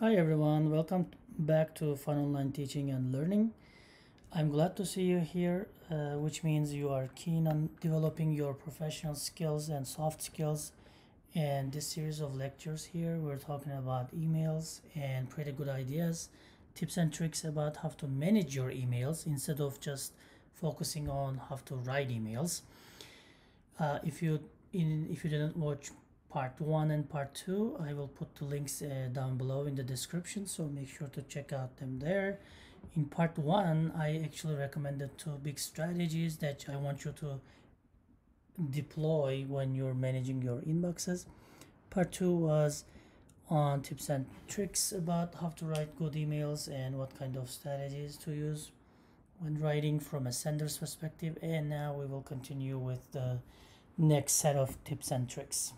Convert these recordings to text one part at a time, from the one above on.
Hi everyone, welcome back to Fun Online Teaching and Learning. I'm glad to see you here, which means you are keen on developing your professional skills and soft skills. And this series of lectures here, we're talking about emails and pretty good ideas, tips and tricks about how to manage your emails instead of just focusing on how to write emails. If you didn't watch part 1 and part 2, I will put the links down below in the description, so make sure to check out them there. In part 1, I actually recommended 2 big strategies that I want you to deploy when you're managing your inboxes. Part 2 was on tips and tricks about how to write good emails and what kind of strategies to use when writing from a sender's perspective. And now we will continue with the next set of tips and tricks.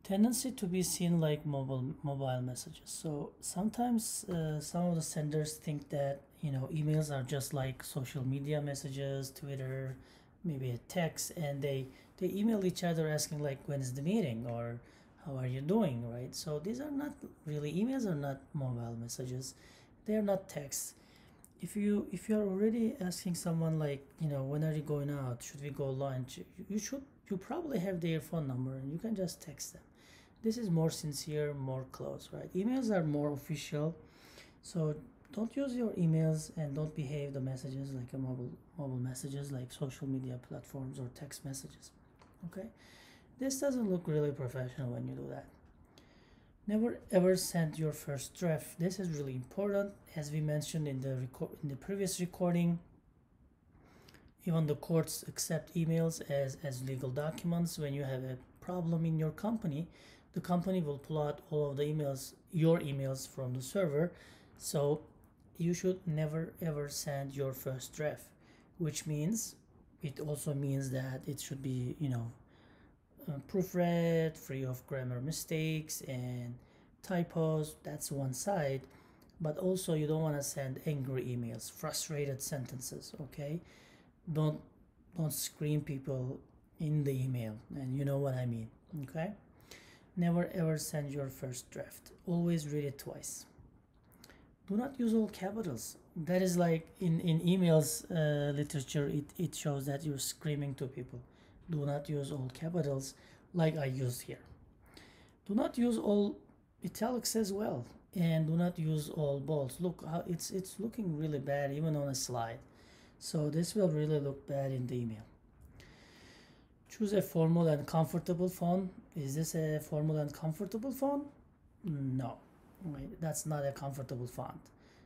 Tendency to be seen like mobile messages. So sometimes some of the senders think that emails are just like social media messages, Twitter, maybe a text, and they email each other asking like when is the meeting or how are you doing, right? So these are not really emails, are not mobile messages, they are not texts. If you are already asking someone like when are you going out, should we go lunch, you probably have their phone number and you can just text them. This is more sincere, more close, right? Emails are more official, so don't use your emails and don't behave the messages like a mobile messages like social media platforms or text messages. Okay, this doesn't look really professional when you do that. Never ever send your first draft. This is really important, as we mentioned in the previous recording. Even the courts accept emails as legal documents. When you have a problem in your company, the company will pull out all of the emails, your emails, from the server. So you should never ever send your first draft, which means it also means that it should be proofread, free of grammar mistakes and typos. That's one side. But also you don't want to send angry emails, frustrated sentences. Okay, don't scream people in the email, and you know what I mean. Okay, never ever send your first draft. Always read it twice. Do not use all capitals. That is like in emails literature, it shows that you're screaming to people. Do not use all capitals like I used here. Do not use all italics as well, and do not use all bolds. Look how it's looking really bad even on a slide, so this will really look bad in the email. Choose a formal and comfortable font. Is this a formal and comfortable font? No, right? That's not a comfortable font.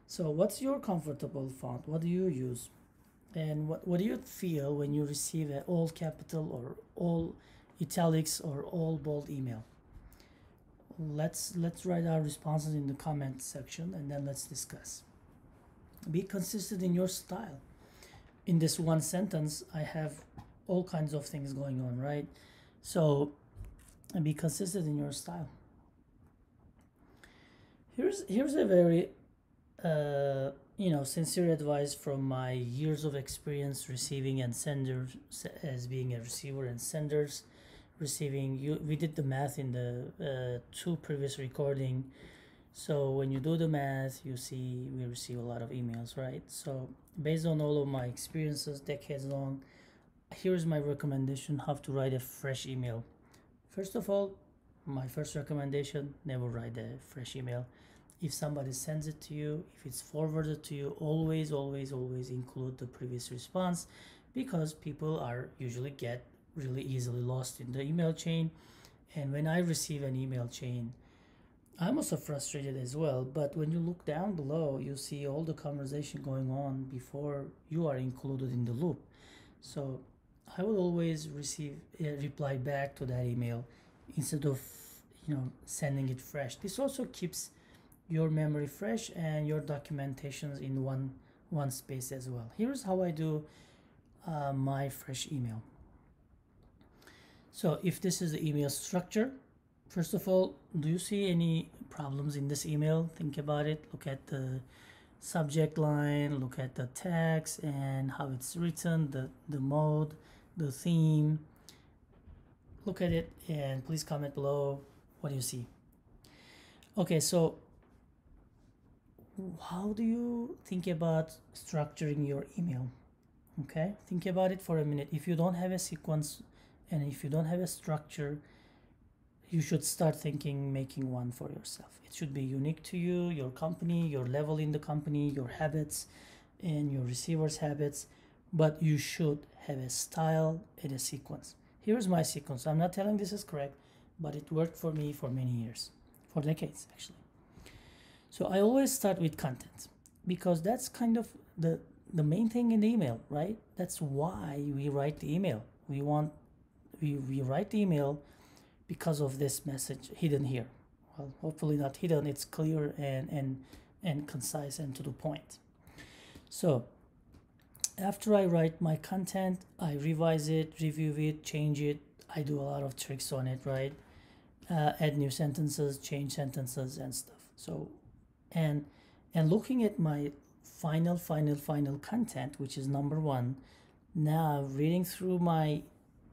So what's your comfortable font? What do you use? And what do you feel when you receive an all capital or all italics or all bold email? Let's write our responses in the comment section, and then let's discuss. Be consistent in your style. In this one sentence, I have all kinds of things going on, right? So be consistent in your style. Here's a very sincere advice from my years of experience receiving and senders, as being a receiver and senders receiving. We did the math in the 2 previous recording. So when you do the math, you see we receive a lot of emails, right? So based on all of my experiences, decades long, here's my recommendation how to write a fresh email. First of all, my first recommendation, never write a fresh email. If somebody sends it to you, if it's forwarded to you, always include the previous response, because people are usually get really easily lost in the email chain. And when I receive an email chain, I'm also frustrated as well, but when you look down below, you see all the conversation going on before you are included in the loop. So I will always receive a reply back to that email instead of sending it fresh. This also keeps your memory fresh and your documentations in one space as well. Here's how I do my fresh email. So if this is the email structure, first of all, do you see any problems in this email? Think about it. Look at the subject line, look at the text and how it's written, the mode, the theme. Look at it and please comment below what do you see. Okay, so how do you think about structuring your email? Okay, think about it for a minute. If you don't have a sequence and if you don't have a structure, you should start thinking making one for yourself. It should be unique to you, your company, your level in the company, your habits, and your receiver's habits, but you should have a style and a sequence. Here's my sequence. I'm not telling this is correct, but it worked for me for many years, for decades actually. So I always start with content because that's kind of the main thing in the email, right? That's why we write the email. We write the email because of this message hidden here. Well, hopefully not hidden, it's clear and concise and to the point. So after I write my content, I revise it, review it, change it. I do a lot of tricks on it, right? Add new sentences, change sentences and stuff. So and looking at my final content, which is number one, now reading through my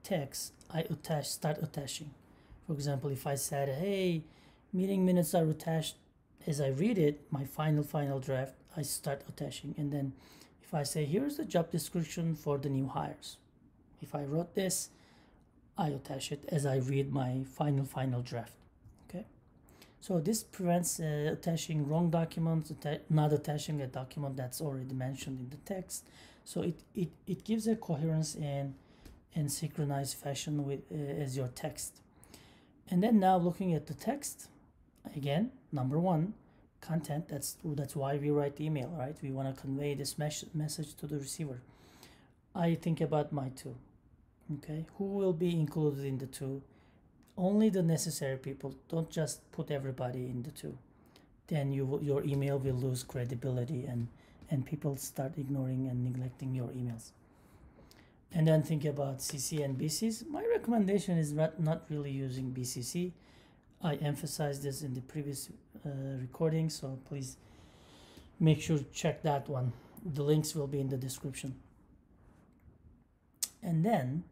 text, I start attaching. For example, if I said, hey, meeting minutes are attached, as I read it, my final draft, I start attaching. And then if I say, here's the job description for the new hires, if I wrote this, I attach it as I read my final draft. Okay, so this prevents attaching wrong documents, not attaching a document that's already mentioned in the text. So it gives a coherence and synchronized fashion with as your text. And then now looking at the text, again, number one, content. That's why we write email, right? We want to convey this message to the receiver. I think about my two. Okay, who will be included in the two? Only the necessary people. Don't just put everybody in the two. Then your email will lose credibility and people start ignoring and neglecting your emails. And then think about CC and BCs. My recommendation is not really using BCC. I emphasized this in the previous recording, so please make sure to check that one. The links will be in the description. And then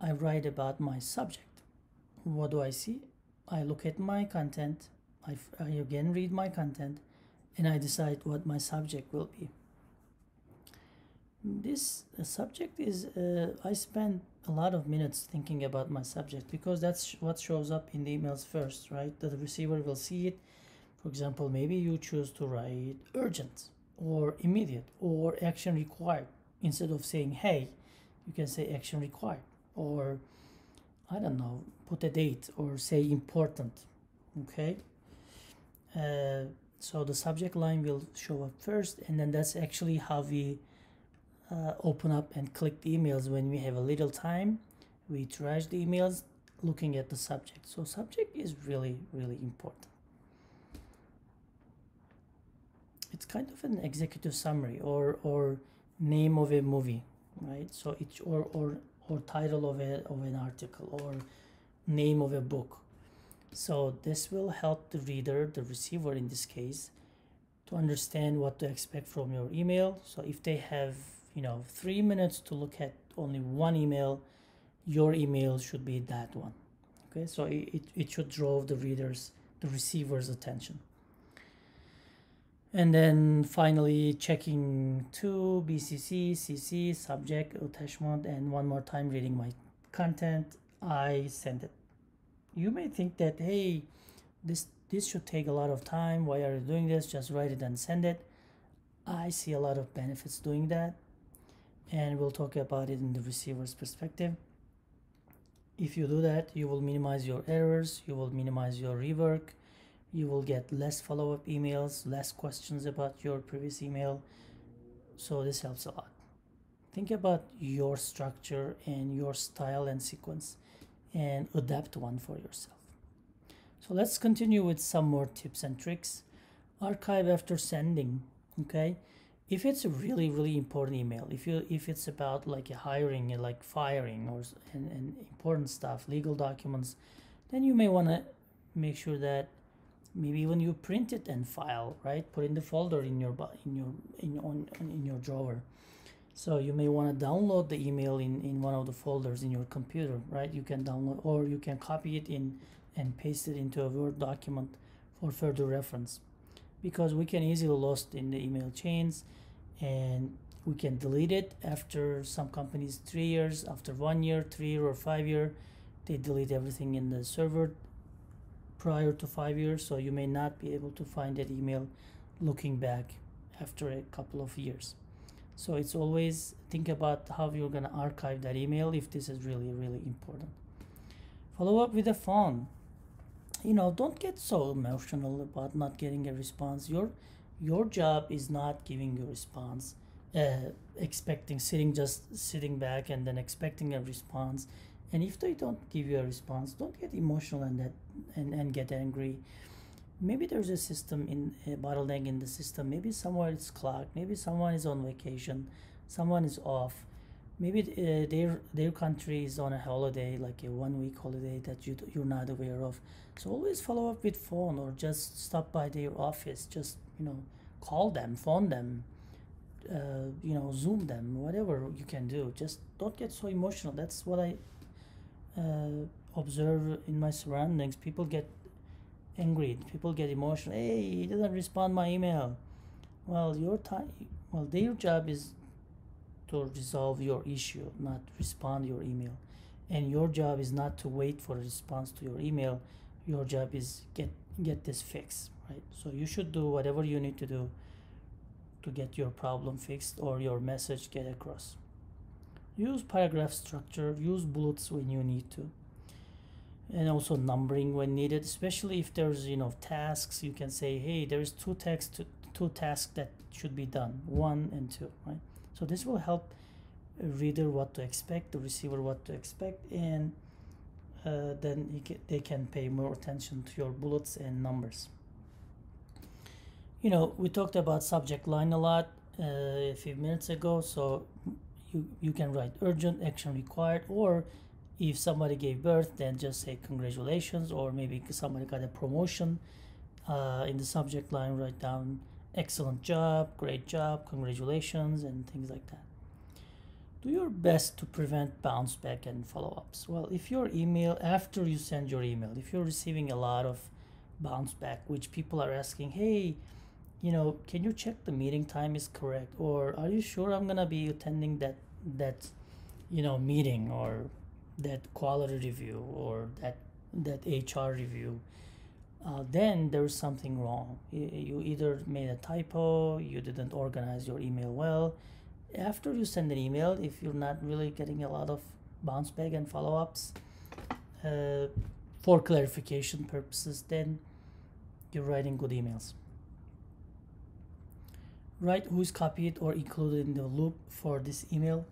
I write about my subject. What do I see? I look at my content. I again read my content, and I decide what my subject will be. This subject is I spend a lot of minutes thinking about my subject because that's what shows up in the emails first, right? The receiver will see it. For example, maybe you choose to write urgent or immediate or action required. Instead of saying hey, you can say action required, or I don't know, put a date or say important. Okay, so the subject line will show up first, and then that's actually how we open up and click the emails when we have a little time. We trash the emails looking at the subject. So subject is really important. It's kind of an executive summary or name of a movie, right? So it's or title of an article or name of a book. So this will help the reader, the receiver in this case, to understand what to expect from your email. So if they have 3 minutes to look at only one email, your email should be that one. Okay, so it should draw the receiver's attention. And then finally checking to BCC, CC, subject, attachment, and one more time reading my content, I send it. You may think that, hey, this should take a lot of time. Why are you doing this? Just write it and send it. I see a lot of benefits doing that, and we'll talk about it in the receiver's perspective. If you do that, you will minimize your errors, you will minimize your rework, you will get less follow-up emails, less questions about your previous email. So this helps a lot. Think about your structure and your style and sequence and adapt one for yourself. So let's continue with some more tips and tricks. Archive after sending. Okay, if it's a really important email, if it's about like a hiring, like firing or and important stuff, legal documents, then you may want to make sure that maybe when you print it and file, right, put in the folder in your drawer. So you may want to download the email in one of the folders in your computer, right? You can download, or you can copy it in and paste it into a Word document for further reference, because we can easily lost in the email chains, and we can delete it after some companies 3 years, after 1 year, 3 year, or 5 year, they delete everything in the server prior to 5 years, so you may not be able to find that email looking back after a couple of years. So it's always think about how you're going to archive that email if this is really, really important. Follow up with a phone. Don't get so emotional about not getting a response. Your job is not giving you a response, just sitting back and then expecting a response. And if they don't give you a response, don't get emotional and get angry. Maybe there's a system in a bottleneck in the system. Maybe somewhere it's clogged. Maybe someone is on vacation, someone is off. Maybe their country is on a holiday, like a 1 week holiday that you're not aware of. So always follow up with phone, or just stop by their office. Just call them, phone them, Zoom them, whatever you can do. Just don't get so emotional. That's what I observe in my surroundings. People get angry, people get emotional. Hey, he doesn't respond my email. Well, their job is to resolve your issue, not respond your email. And your job is not to wait for a response to your email. Your job is get this fixed, right? So you should do whatever you need to do to get your problem fixed or your message get across. Use paragraph structure, use bullets when you need to, and also numbering when needed, especially if there's tasks. You can say, hey, there's two tasks that should be done, 1 and 2, right? So this will help a reader what to expect, the receiver what to expect, and then they can pay more attention to your bullets and numbers. We talked about subject line a lot a few minutes ago, so you can write urgent, action required, or if somebody gave birth, then just say congratulations, or maybe somebody got a promotion. In the subject line, write down excellent job, great job, congratulations, and things like that. Do your best to prevent bounce back and follow-ups. Well, if your email, after you send your email, if you're receiving a lot of bounce back, which people are asking, hey, can you check the meeting time is correct, or are you sure I'm gonna be attending that meeting, or that quality review, or that HR review, then there's something wrong. You either made a typo, you didn't organize your email well. After you send an email, if you're not really getting a lot of bounce back and follow-ups for clarification purposes, then you're writing good emails. Write who's copied or included in the loop for this email,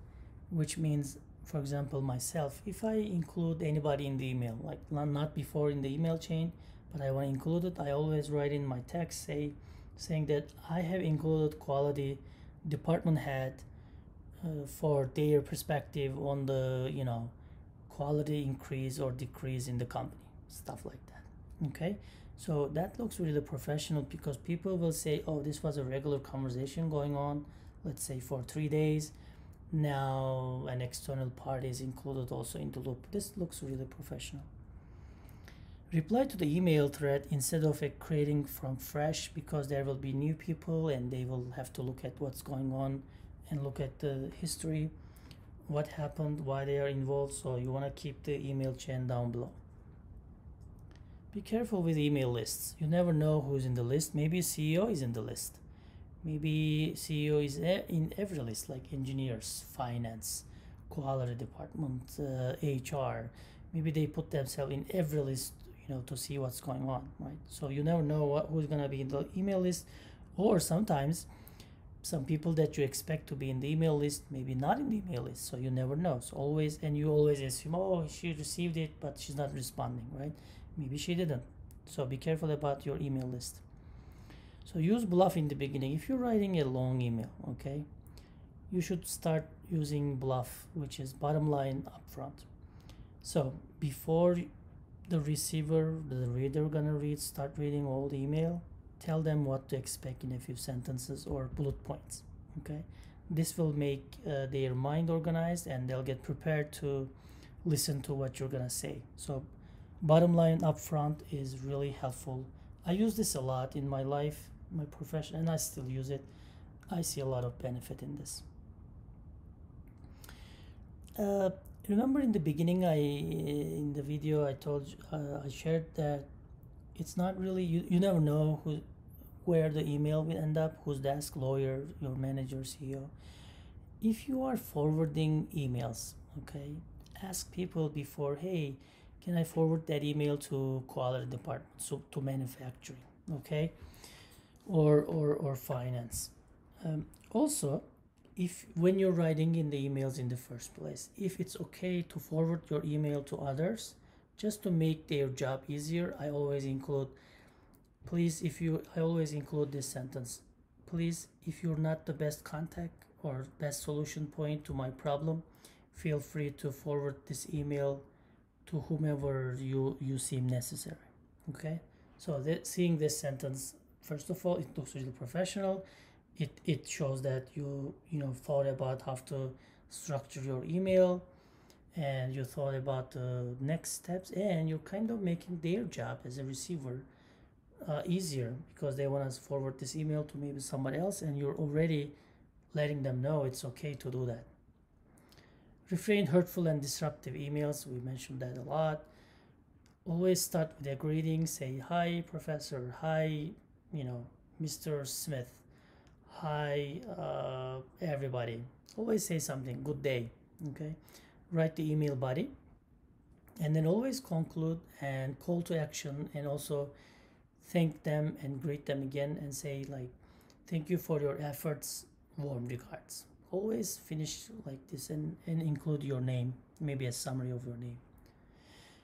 which means, for example, myself, if I include anybody in the email, like not before in the email chain, but I want to include it, I always write in my text saying that I have included quality department head for their perspective on the quality increase or decrease in the company, stuff like that. Okay, so that looks really professional, because people will say, oh, this was a regular conversation going on, let's say for 3 days. Now an external party is included also in the loop. This looks really professional. Reply to the email thread instead of creating from fresh, because there will be new people and they will have to look at what's going on and look at the history, what happened, why they are involved. So you want to keep the email chain down below. Be careful with email lists. You never know who's in the list. Maybe CEO is in the list. Maybe CEO is in every list, like engineers, finance, quality department, HR. Maybe they put themselves in every list, to see what's going on, right? So you never know who's gonna be in the email list, or sometimes some people that you expect to be in the email list maybe not in the email list. So you never know. So you always assume, oh, she received it, but she's not responding, right? Maybe she didn't. So be careful about your email list. So use bluff in the beginning. If you're writing a long email, okay, you should start using bluff, which is bottom line up front. So before the receiver, the reader gonna start reading all the email, tell them what to expect in a few sentences or bullet points. Okay, this will make their mind organized, and they'll get prepared to listen to what you're gonna say. So bottom line up front is really helpful I use this a lot in my life, my profession, and I still use it. I see a lot of benefit in this. Uh, Remember in the beginning, in the video I told you, I shared that it's not really, you never know where the email will end up, whose desk, lawyer, your manager, CEO. If you are forwarding emails, okay, ask people before, hey, can I forward that email to quality department, so to manufacturing, okay, or finance. Also, if when you're writing in the emails in the first place, if it's okay to forward your email to others, just to make their job easier, I always include, I always include this sentence. Please, if you're not the best contact or best solution point to my problem, feel free to forward this email to whomever you seem necessary. Okay, so seeing this sentence, first of all, it looks really professional. It shows that you thought about how to structure your email, and you thought about the next steps, and you're kind of making their job as a receiver easier, because they want to forward this email to maybe somebody else, and you're already letting them know it's okay to do that. Refrain hurtful and disruptive emails. We mentioned that a lot. Always start with a greeting. Say, hi, Professor. Hi, Mr. Smith. Hi, everybody. Always say something. Good day. Okay. Write the email body. And then always conclude and call to action, and also thank them and greet them again and say, like, thank you for your efforts. Warm regards. Always finish like this and include your name, maybe a summary of your name.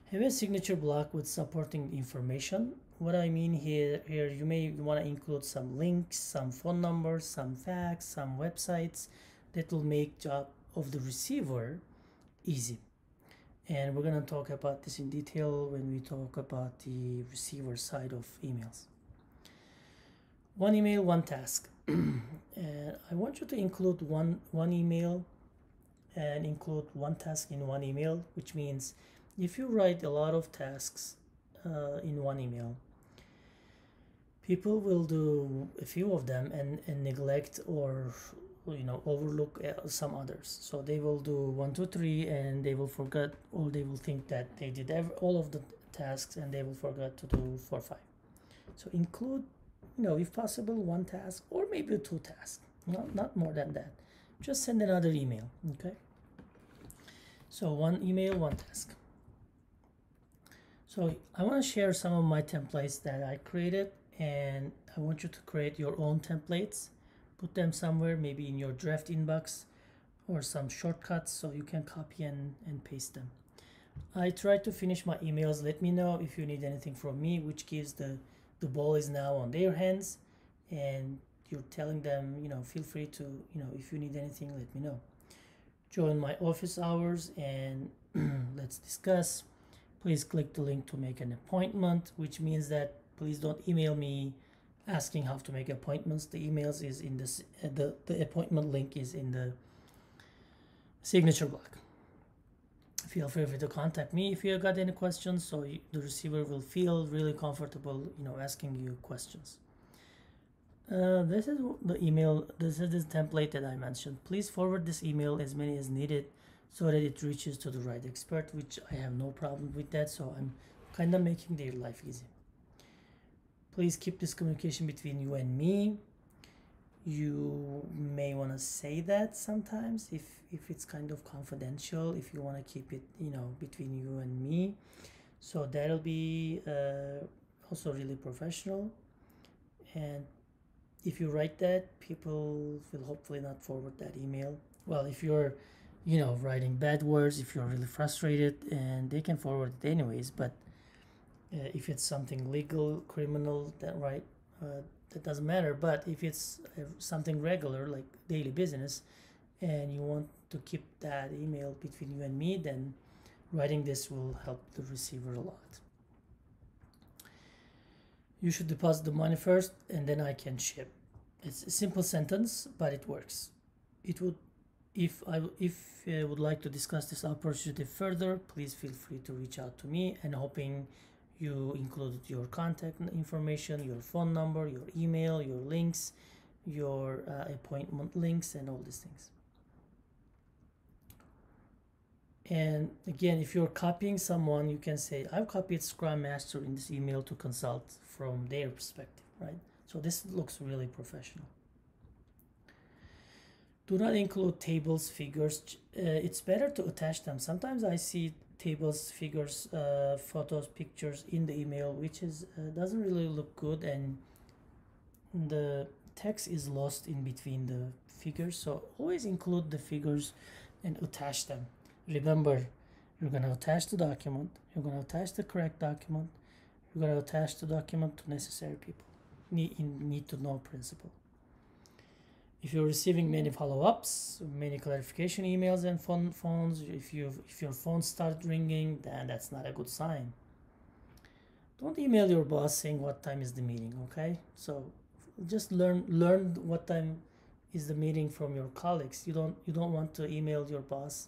Have a signature block with supporting information. What I mean here you may want to include some links, some phone numbers, some facts, some websites that will make job of the receiver easy. And we're going to talk about this in detail when we talk about the receiver side of emails. One email, one task. I want you to include one email and include one task in one email, which means if you write a lot of tasks in one email, people will do a few of them and neglect or overlook some others. So they will do 1, 2, 3, and they will forget, or they will think that they did all of the tasks, and they will forget to do 4, 5. So include, if possible, one task or maybe 2 tasks, not more than that. Just send another email. Okay, so one email, one task. So I want to share some of my templates that I created, and I want you to create your own templates. Put them somewhere, maybe in your draft inbox or some shortcuts, so you can copy and paste them. I try to finish my emails. Let me know if you need anything from me, which gives the ball is now on their hands, and you're telling them, feel free to, if you need anything, let me know. Join my office hours and let's discuss. Please click the link to make an appointment, which means that please don't email me asking how to make appointments. The emails is in this, the appointment link is in the signature block. Feel free to contact me if you got any questions, so the receiver will feel really comfortable, asking you questions. This is the email. This is the template that I mentioned. Please forward this email as many as needed, so that it reaches to the right expert, which I have no problem with that. So I'm kind of making their life easy. Please keep this communication between you and me. You may want to say that sometimes if it's kind of confidential, if you want to keep it, between you and me. So that'll be also really professional. And if you write that, people will hopefully not forward that email. Well, if you're, writing bad words, if you're really frustrated, and they can forward it anyways, but if it's something legal, criminal, that doesn't matter. But if it's something regular, like daily business, and you want to keep that email between you and me, then writing this will help the receiver a lot. You should deposit the money first, and then I can ship. It's a simple sentence, but it works. It would, if you would like to discuss this opportunity further, please feel free to reach out to me, and hoping You included your contact information, your phone number, your email, your links, your appointment links, and all these things. And again, if you're copying someone, you can say, I've copied Scrum Master in this email to consult from their perspective, right? So this looks really professional. Do not include tables, figures. It's better to attach them. Sometimes I see tables, figures, photos, pictures in the email, which is doesn't really look good, and the text is lost in between the figures. So always include the figures and attach them. Remember, you're going to attach the document, you're going to attach the correct document, you're going to attach the document to necessary people. Need to know principle. If you're receiving many follow-ups, many clarification emails and phones, if your phone starts ringing, then that's not a good sign. Don't email your boss saying what time is the meeting, okay? So just learn what time is the meeting from your colleagues. You don't want to email your boss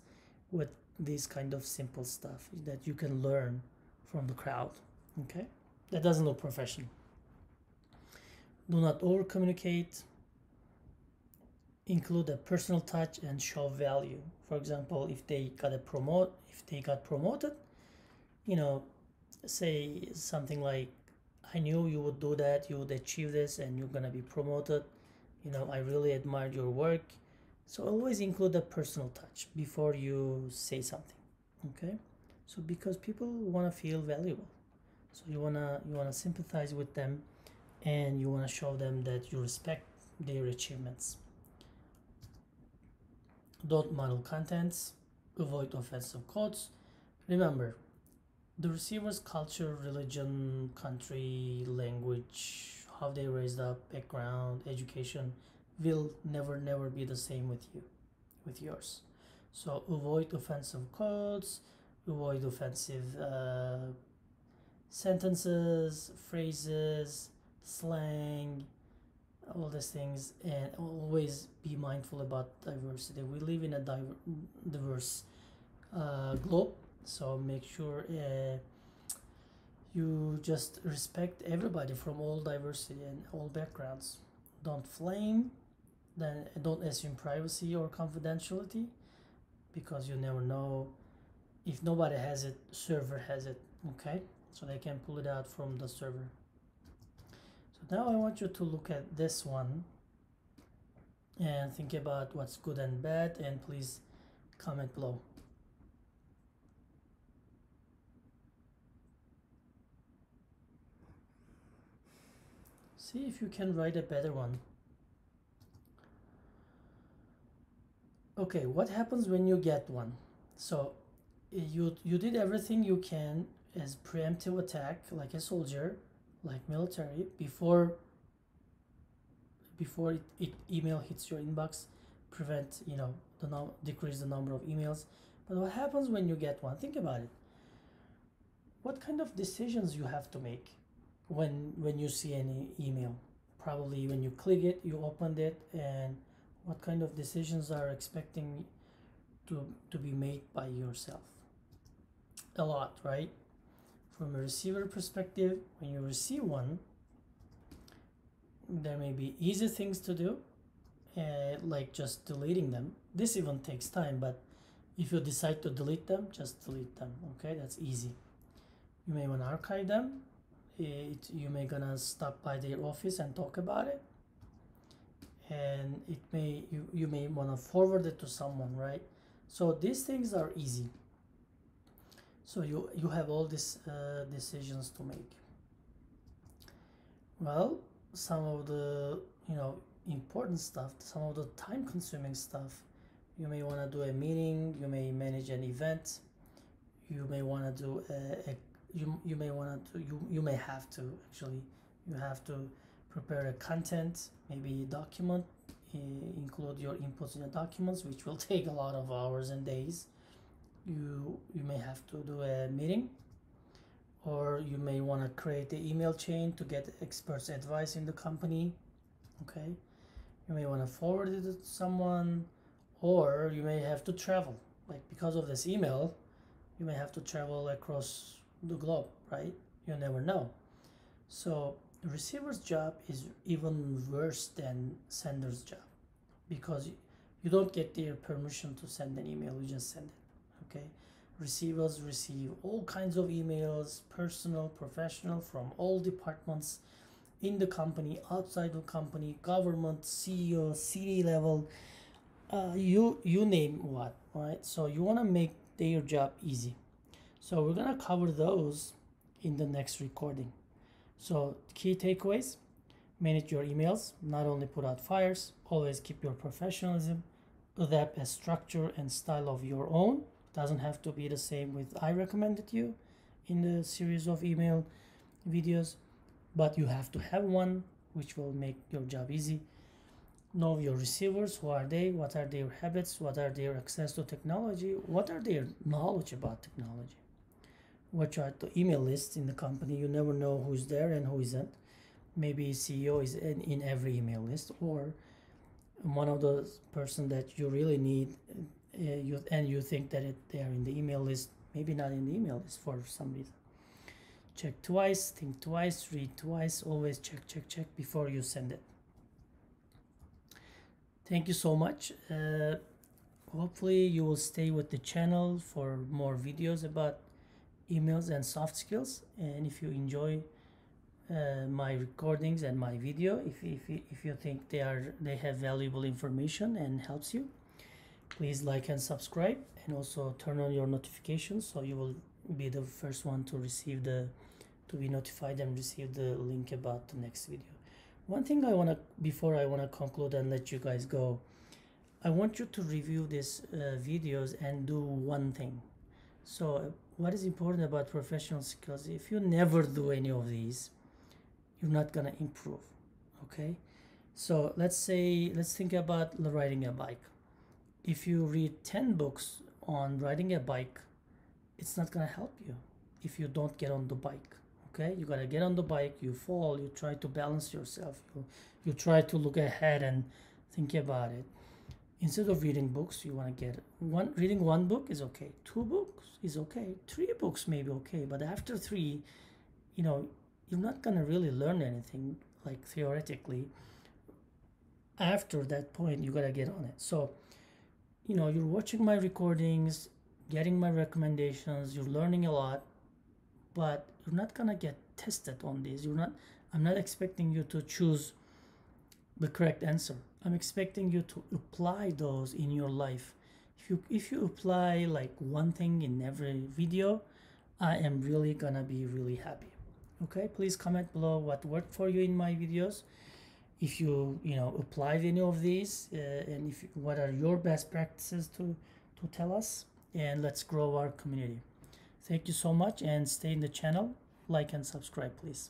with this kind of simple stuff that you can learn from the crowd, okay? That doesn't look professional. Do not over communicate. Include a personal touch and show value. For example, if they got promoted, say something like, I knew you would do that, you would achieve this, and you're gonna be promoted. I really admired your work. So always include a personal touch before you say something, okay? So because people wanna feel valuable, so you wanna sympathize with them, and you wanna show them that you respect their achievements. Don't muddle contents, avoid offensive quotes. Remember, the receiver's culture, religion, country, language, how they raised up, background, education will never be the same with yours. So avoid offensive quotes, avoid offensive sentences, phrases, slang, all these things, and always be mindful about diversity. We live in a diverse globe, so make sure you just respect everybody from all diversity and all backgrounds. Don't flame, then don't assume privacy or confidentiality, because you never know. If nobody has it, server has it, okay? So they can pull it out from the server. So now I want you to look at this one and think about what's good and bad, and please comment below. See if you can write a better one. Okay, what happens when you get one? So you did everything you can as preemptive attack, like a soldier, like military, before email hits your inbox, prevent decrease the number of emails. But what happens when you get one? Think about it. What kind of decisions you have to make when you see any email? Probably when you click it, you opened it, and what kind of decisions are expecting to be made by yourself? A lot, right? From a receiver perspective, when you receive one, there may be easy things to do, like just deleting them. This even takes time, but if you decide to delete them, just delete them, okay? That's easy. You may want to archive them. You may gonna stop by their office and talk about it, and you may want to forward it to someone, right? So these things are easy. So you have all these decisions to make. Well, some of the important stuff, some of the time-consuming stuff, you may want to do a meeting, you may manage an event, you may want to do you may have to actually, you have to prepare a content, maybe a document, include your inputs in the documents, which will take a lot of hours and days. You may have to do a meeting, or you may want to create the email chain to get experts advice in the company, okay? You may want to forward it to someone, or you may have to travel, like because of this email you may have to travel across the globe, right? You never know. So the receiver's job is even worse than sender's job, because you don't get their permission to send an email, you just send it. Okay, receivers receive all kinds of emails, personal, professional, from all departments in the company, outside the company, government, CEO, city level, you name what, right? So you want to make their job easy. So we're gonna cover those in the next recording. So key takeaways: manage your emails, not only put out fires, always keep your professionalism, adapt a structure and style of your own. Doesn't have to be the same with I recommended you in the series of email videos, but you have to have one which will make your job easy. Know your receivers. Who are they? What are their habits? What are their access to technology? What are their knowledge about technology? Watch out the email lists in the company. You never know who's there and who isn't. Maybe CEO is in every email list, or one of those person that you really need, you think that they are in the email list, maybe not in the email list for some reason. Check twice, think twice, read twice. Always check before you send it. Thank you so much. Hopefully you will stay with the channel for more videos about emails and soft skills. And if you enjoy my recordings and my video, if you think they have valuable information and helps you, please like and subscribe, and also turn on your notifications so you will be the first one to receive to be notified and receive the link about the next video. One thing before I want to conclude and let you guys go, I want you to review these videos and do one thing. So what is important about professional skills? If you never do any of these, you're not gonna improve. Okay, so let's think about riding a bike. If you read 10 books on riding a bike, it's not gonna help you if you don't get on the bike. Okay, you gotta get on the bike, you fall, you try to balance yourself, you try to look ahead and think about it. Instead of reading books, you want to get reading one book is okay, 2 books is okay, 3 books may be okay, but after 3, you're not gonna really learn anything, like theoretically. After that point, you gotta get on it. So you're watching my recordings, getting my recommendations, you're learning a lot, but you're not gonna get tested on these. I'm not expecting you to choose the correct answer. I'm expecting you to apply those in your life. If you apply like one thing in every video, I am really gonna be really happy. Okay, please comment below what worked for you in my videos. If you applied any of these, and what are your best practices to tell us, and let's grow our community. Thank you so much, and stay in the channel, like and subscribe please.